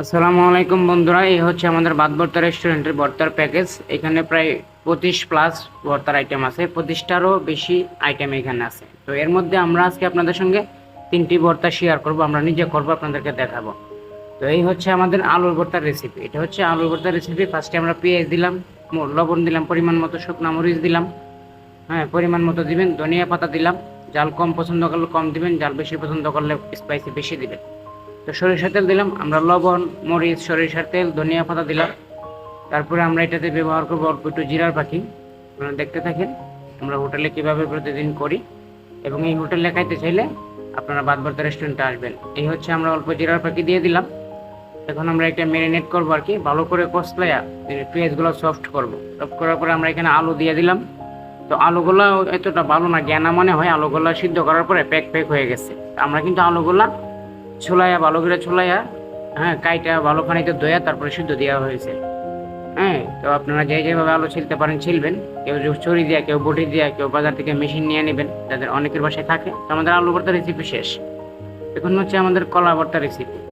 আসসালামু আলাইকুম বন্ধুরা, এই হচ্ছে আমাদের ভাত ভর্তা রেস্টুরেন্টের ভর্তার প্যাকেজ। এখানে প্রায় 25+ ভর্তার আইটেম আছে, 25টারও বেশি আইটেম এখানে আছে। তো এর মধ্যে আমরা আজকে আপনাদের সঙ্গে 3টি ভর্তা শেয়ার করব, আমরা নিজে করব, আপনাদেরকে দেখাবো। তো এই হচ্ছে আমাদের আলুর ভর্তার রেসিপি। এটা হচ্ছে আলুর ভর্তার রেসিপি। ফার্স্টে আমরা পেঁয়াজ দিলাম, লবণ দিলাম, পরিমাণ মতো শুকনো মরিচ দিলাম, হ্যাঁ পরিমাণ মতো দিবেন, ধনিয়া পাতা দিলাম। জাল কম পছন্দ করলে কম দিবেন, জাল বেশি পছন্দ করলে স্পাইসি বেশি দিবেন। তো সরিষার তেল দিলাম আমরা, লবণ, মরিচ, সরিষার তেল, ধনিয়া পাতা দিলাম। তারপরে আমরা এটাতে ব্যবহার করবো অল্প একটু জিরার পাখি। আপনারা দেখতে থাকেন আমরা হোটেলে কীভাবে প্রতিদিন করি, এবং এই হোটেলে খাইতে চাইলে আপনারা ভাত ভর্তা রেস্টুরেন্টে আসবেন। এই হচ্ছে আমরা অল্প জিরার পাখি দিয়ে দিলাম। এখন আমরা এটা ম্যারিনেট করবো আর কি, ভালো করে কষলাইয়া পেঁয়াজগুলো সফট করবো। সফট করার পরে আমরা এখানে আলু দিয়ে দিলাম। তো আলুগুলা এতটা ভালো না, জ্ঞানা মনে হয় আলুগুলা সিদ্ধ করার পরে প্যাক প্যাক হয়ে গেছে। আমরা কিন্তু আলুগুলা ছোলাইয়া, ভালো করে ছোলাইয়া, হ্যাঁ কাইটা ভালো পানিতে ধোয়া তারপরে সিদ্ধ দেওয়া হয়েছে। হ্যাঁ, তো আপনারা যেভাবে আলু ছিলতে পারেন ছিলবেন, কেউ ছুরি দিয়া, কেউ বটি দিয়া, কেউ বাজার থেকে মেশিন নিয়ে নেবেন, যাদের অনেকের বাসায় থাকে। তো আমাদের আলু ভর্তা রেসিপি শেষ। এখন হচ্ছে আমাদের কলা ভর্তা রেসিপি।